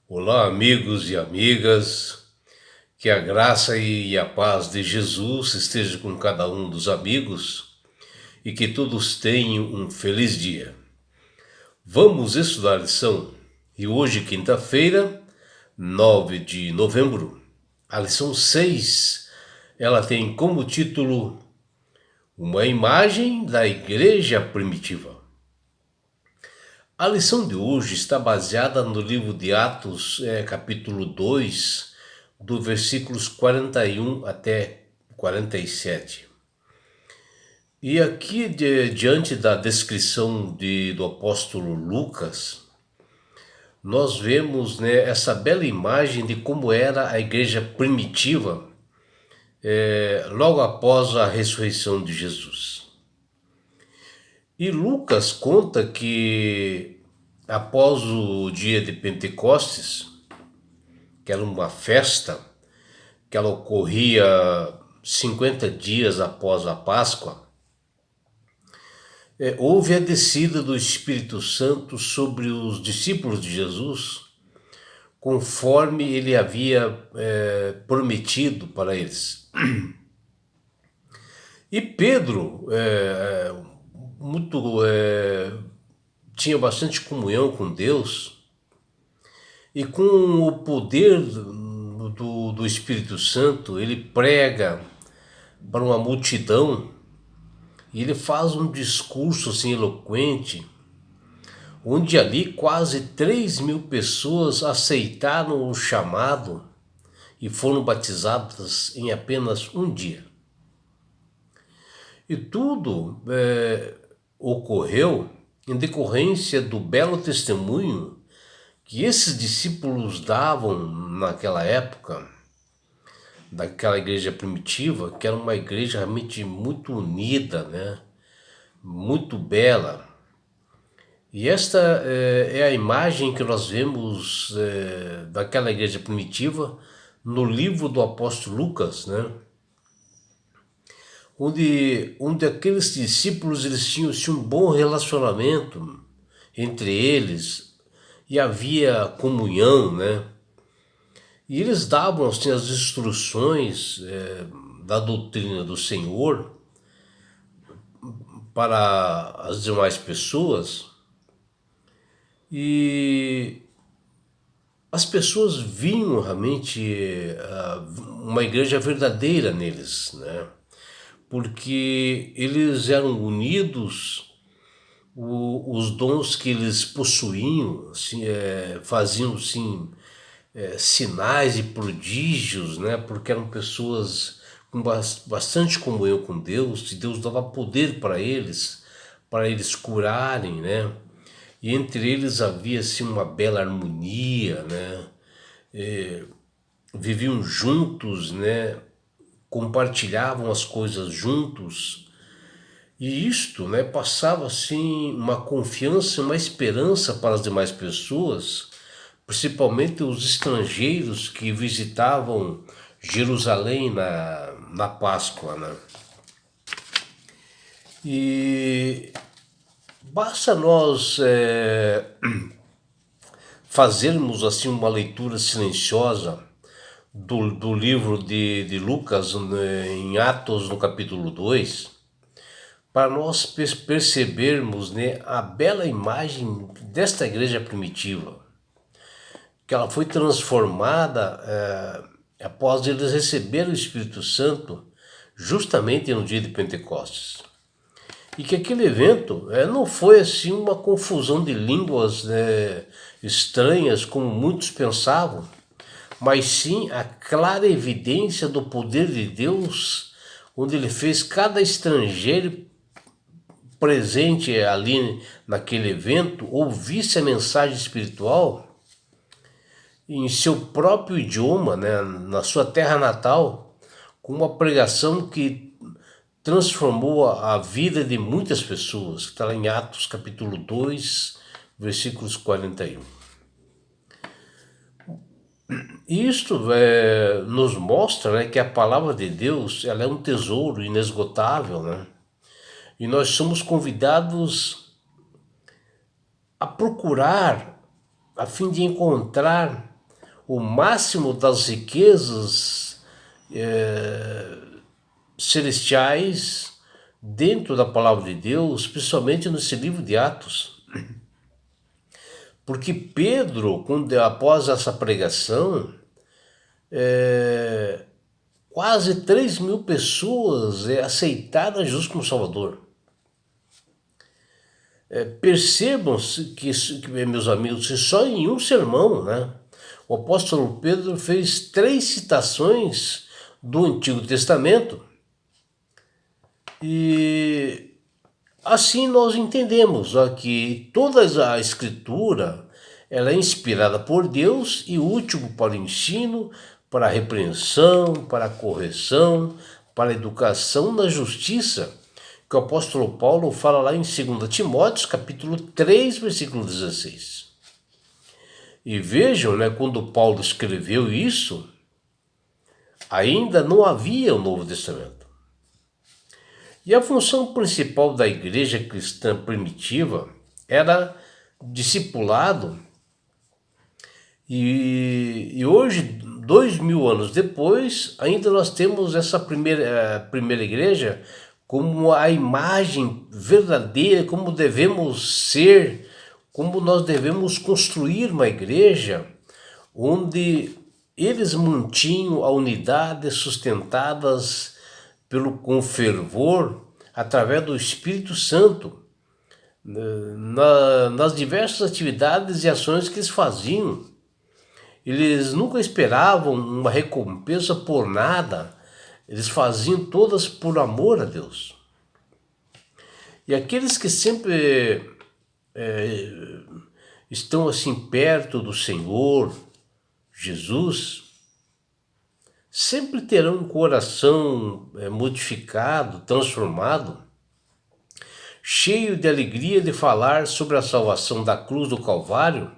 Olá, amigos e amigas, que a graça e a paz de Jesus esteja com cada um dos amigos e que todos tenham um feliz dia. Vamos estudar a lição e hoje, quinta-feira, 9 de novembro, a lição 6, ela tem como título Uma imagem da igreja primitiva. A lição de hoje está baseada no livro de Atos, capítulo 2, do versículos 41 até 47. E aqui, diante da descrição do apóstolo Lucas, nós vemos, né, essa bela imagem de como era a igreja primitiva, logo após a ressurreição de Jesus. E Lucas conta que após o dia de Pentecostes, que era uma festa que ela ocorria 50 dias após a Páscoa, houve a descida do Espírito Santo sobre os discípulos de Jesus, conforme ele havia prometido para eles. E Pedro tinha bastante comunhão com Deus, e com o poder do Espírito Santo, ele prega para uma multidão e ele faz um discurso assim eloquente, onde ali quase 3.000 pessoas aceitaram o chamado e foram batizadas em apenas um dia. E tudo ocorreu em decorrência do belo testemunho que esses discípulos davam naquela época, daquela igreja primitiva, que era uma igreja realmente muito unida, né? Muito bela. E esta é a imagem que nós vemos daquela igreja primitiva no livro do apóstolo Lucas, né? Onde aqueles discípulos eles tinham um bom relacionamento entre eles e havia comunhão, né? E eles davam assim, as instruções da doutrina do Senhor para as demais pessoas, e as pessoas viam realmente uma igreja verdadeira neles, né? Porque eles eram unidos, os dons que eles possuíam assim, faziam assim, sinais e prodígios, né? Porque eram pessoas com bastante comunhão com Deus, e Deus dava poder para eles curarem, né? E entre eles havia assim uma bela harmonia, né? Viviam juntos, né? Compartilhavam as coisas juntos. E isto, né, passava assim uma confiança, uma esperança para as demais pessoas, principalmente os estrangeiros que visitavam Jerusalém na Páscoa, né? E basta nós fazermos assim uma leitura silenciosa do livro de Lucas, né, em Atos, no capítulo 2, para nós percebermos, né, a bela imagem desta igreja primitiva, que ela foi transformada após eles receberem o Espírito Santo justamente no dia de Pentecostes. E que aquele evento não foi assim uma confusão de línguas estranhas, como muitos pensavam, mas sim a clara evidência do poder de Deus, onde ele fez cada estrangeiro presente ali naquele evento ouvisse a mensagem espiritual em seu próprio idioma, né, na sua terra natal, com uma pregação que transformou a vida de muitas pessoas, que está lá em Atos capítulo 2, versículos 41. Isto nos mostra, né, que a palavra de Deus ela é um tesouro inesgotável, né? E nós somos convidados a procurar, a fim de encontrar o máximo das riquezas celestiais dentro da palavra de Deus, principalmente nesse livro de Atos. Porque Pedro, após essa pregação, quase 3.000 pessoas aceitaram Jesus como Salvador. Percebam-se que, meus amigos, que só em um sermão, né, o apóstolo Pedro fez 3 citações do Antigo Testamento. E assim nós entendemos que toda a Escritura ela é inspirada por Deus e útil para o ensino, para a repreensão, para a correção, para a educação na justiça, que o apóstolo Paulo fala lá em 2 Timóteo, capítulo 3, versículo 16. E vejam, né, quando Paulo escreveu isso, ainda não havia o Novo Testamento. E a função principal da igreja cristã primitiva era discipulado. E hoje, 2.000 anos depois, ainda nós temos essa primeira igreja como a imagem verdadeira, como devemos ser, como nós devemos construir uma igreja onde eles mantinham a unidade sustentadas com fervor através do Espírito Santo nas diversas atividades e ações que eles faziam. Eles nunca esperavam uma recompensa por nada. Eles faziam todas por amor a Deus. E aqueles que sempre estão assim perto do Senhor Jesus, sempre terão um coração modificado, transformado, cheio de alegria de falar sobre a salvação da cruz do Calvário.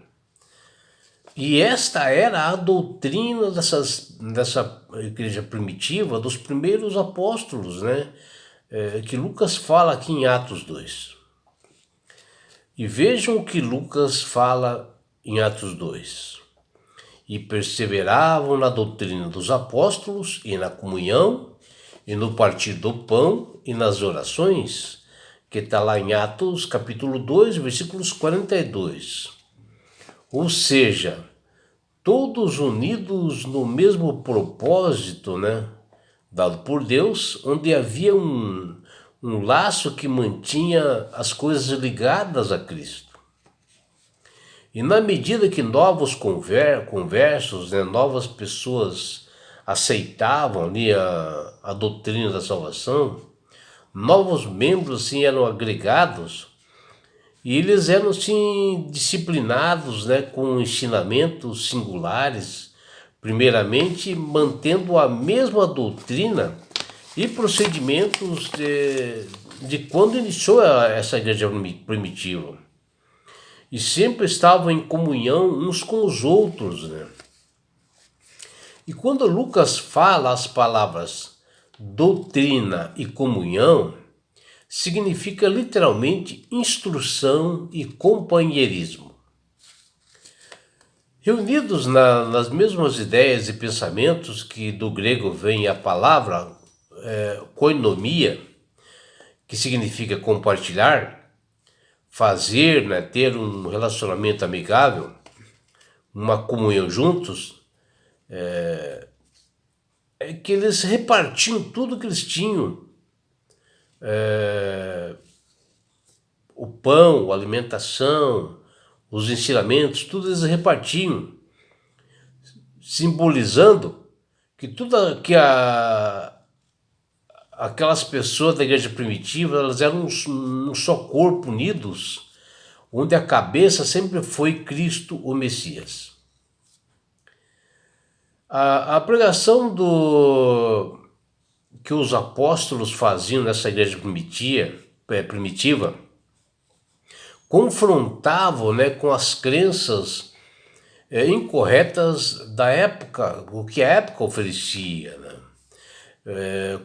E esta era a doutrina dessa igreja primitiva, dos primeiros apóstolos, né? Que Lucas fala aqui em Atos 2. E vejam o que Lucas fala em Atos 2. E perseveravam na doutrina dos apóstolos, e na comunhão, e no partir do pão, e nas orações, que está lá em Atos capítulo 2, versículos 42. Ou seja, todos unidos no mesmo propósito, né, dado por Deus, onde havia um laço que mantinha as coisas ligadas a Cristo. E na medida que novos conversos, né, novas pessoas aceitavam ali a doutrina da salvação, novos membros assim, eram agregados, e eles eram assim, disciplinados, né, com ensinamentos singulares, primeiramente mantendo a mesma doutrina e procedimentos de quando iniciou essa igreja primitiva. E sempre estavam em comunhão uns com os outros, né? E quando Lucas fala as palavras doutrina e comunhão, significa literalmente instrução e companheirismo. Reunidos nas mesmas ideias e pensamentos, que do grego vem a palavra koinomia, que significa compartilhar, fazer, né, ter um relacionamento amigável, uma comunhão juntos, que eles repartiam tudo que eles tinham. O pão, a alimentação, os ensinamentos, tudo eles repartiam, simbolizando que tudo que aquelas pessoas da igreja primitiva, elas eram um só corpo, unidos, onde a cabeça sempre foi Cristo, o Messias. A pregação que os apóstolos faziam nessa igreja primitiva confrontavam, né, com as crenças incorretas da época, o que a época oferecia, né?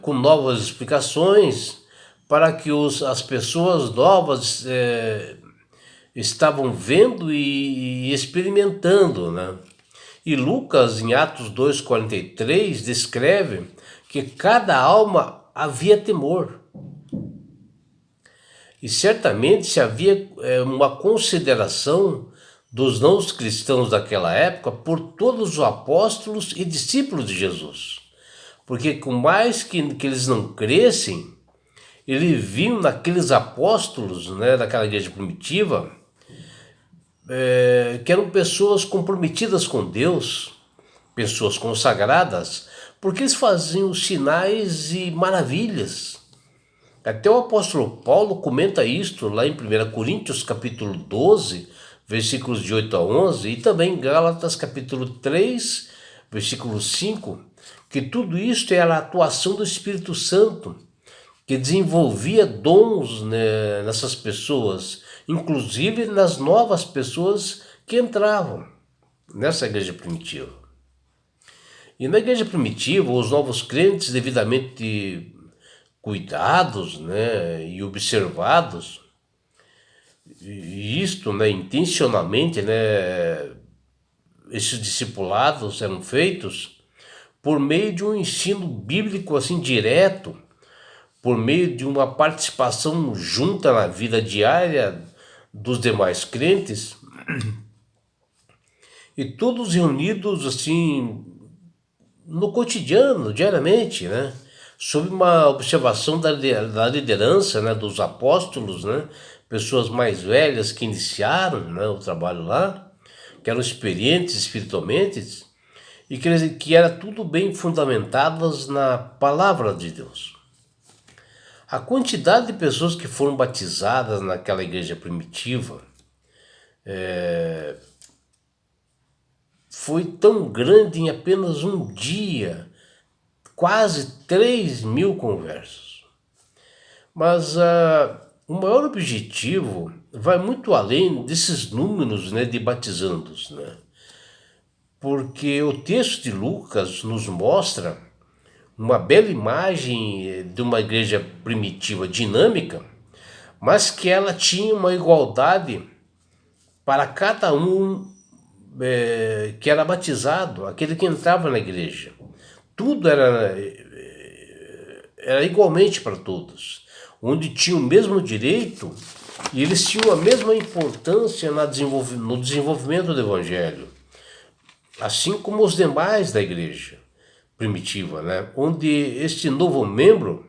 Com novas explicações para que as pessoas novas estavam vendo e experimentando, né? E Lucas, em Atos 2,43, descreve que cada alma havia temor. E certamente se havia uma consideração dos não cristãos daquela época por todos os apóstolos e discípulos de Jesus. Porque com mais que eles não crescem, eles viam naqueles apóstolos, né, daquela igreja primitiva, que eram pessoas comprometidas com Deus, pessoas consagradas, porque eles faziam sinais e maravilhas. Até o apóstolo Paulo comenta isto lá em 1 Coríntios capítulo 12, versículos de 8 a 11, e também em Gálatas capítulo 3, versículo 5, que tudo isto era a atuação do Espírito Santo, que desenvolvia dons, né, nessas pessoas, inclusive nas novas pessoas que entravam nessa igreja primitiva. E na igreja primitiva, os novos crentes devidamente cuidados, né, e observados, e isto, né, intencionalmente, né, esses discipulados eram feitos por meio de um ensino bíblico assim direto, por meio de uma participação junta na vida diária dos demais crentes, e todos reunidos assim no cotidiano, diariamente, né? Sob uma observação da liderança, né, dos apóstolos, né, pessoas mais velhas que iniciaram, né, o trabalho lá, que eram experientes espiritualmente, e que era tudo bem fundamentadas na palavra de Deus. A quantidade de pessoas que foram batizadas naquela igreja primitiva foi tão grande em apenas um dia, quase 3.000 conversos. Mas o maior objetivo vai muito além desses números, né, de batizandos, né? Porque o texto de Lucas nos mostra uma bela imagem de uma igreja primitiva dinâmica, mas que ela tinha uma igualdade para cada um que era batizado, aquele que entrava na igreja. Tudo era igualmente para todos, onde tinham o mesmo direito e eles tinham a mesma importância no desenvolvimento do evangelho, assim como os demais da igreja primitiva, né? Onde este novo membro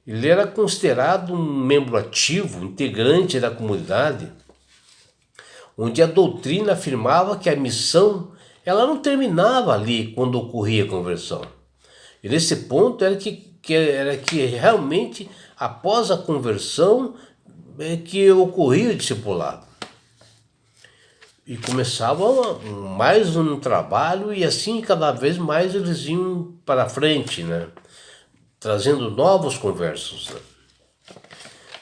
ele era considerado um membro ativo, integrante da comunidade, onde a doutrina afirmava que a missão ela não terminava ali quando ocorria a conversão. E nesse ponto era que realmente após a conversão é que ocorria o discipulado. E começava mais um trabalho e assim cada vez mais eles iam para frente, né? Trazendo novos conversos. Né?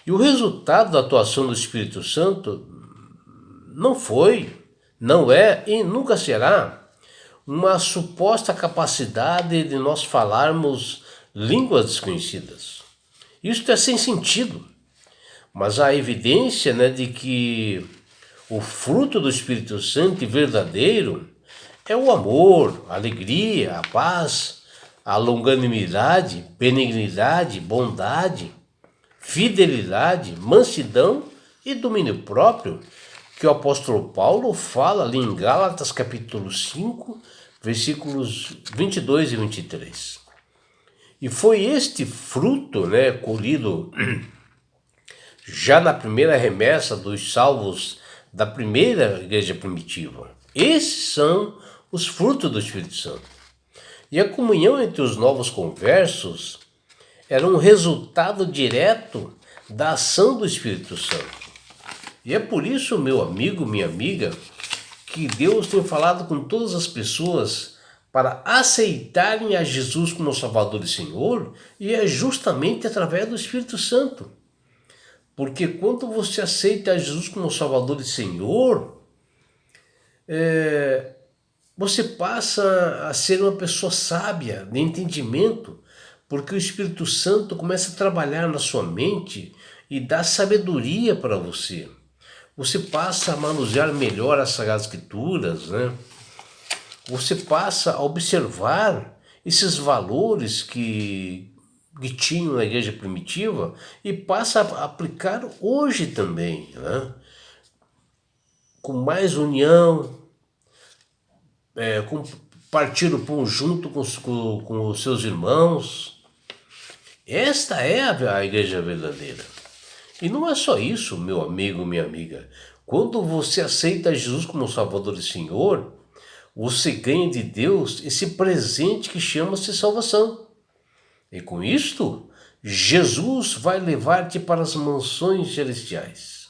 E o resultado da atuação do Espírito Santo não foi, não é e nunca será uma suposta capacidade de nós falarmos línguas desconhecidas. Isto é sem sentido, mas há evidência, né, de que o fruto do Espírito Santo verdadeiro é o amor, a alegria, a paz, a longanimidade, benignidade, bondade, fidelidade, mansidão e domínio próprio, que o apóstolo Paulo fala ali em Gálatas capítulo 5, versículos 22 e 23. E foi este fruto, né, colhido já na primeira remessa dos salvos da primeira igreja primitiva. Esses são os frutos do Espírito Santo. E a comunhão entre os novos conversos era um resultado direto da ação do Espírito Santo. E é por isso, meu amigo, minha amiga, que Deus tem falado com todas as pessoas para aceitarem a Jesus como Salvador e Senhor, e é justamente através do Espírito Santo. Porque quando você aceita a Jesus como Salvador e Senhor, você passa a ser uma pessoa sábia, de entendimento, porque o Espírito Santo começa a trabalhar na sua mente e dá sabedoria para você. Você passa a manusear melhor as Sagradas Escrituras, né? você passa a observar esses valores que tinham na igreja primitiva e passa a aplicar hoje também, né? Com mais união, com partir o pão junto com os seus irmãos. Esta é a igreja verdadeira. E não é só isso, meu amigo, minha amiga. Quando você aceita Jesus como Salvador e Senhor, você ganha de Deus esse presente que chama-se salvação. E com isto, Jesus vai levar-te para as mansões celestiais.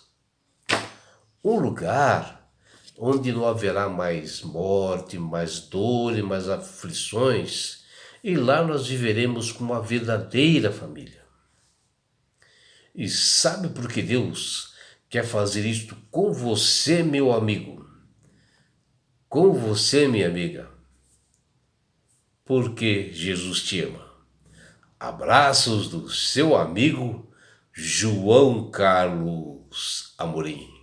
Um lugar onde não haverá mais morte, mais dor e mais aflições. E lá nós viveremos como uma verdadeira família. E sabe por que Deus quer fazer isto com você, meu amigo? Com você, minha amiga? Porque Jesus te ama. Abraços do seu amigo João Carlos Amorim.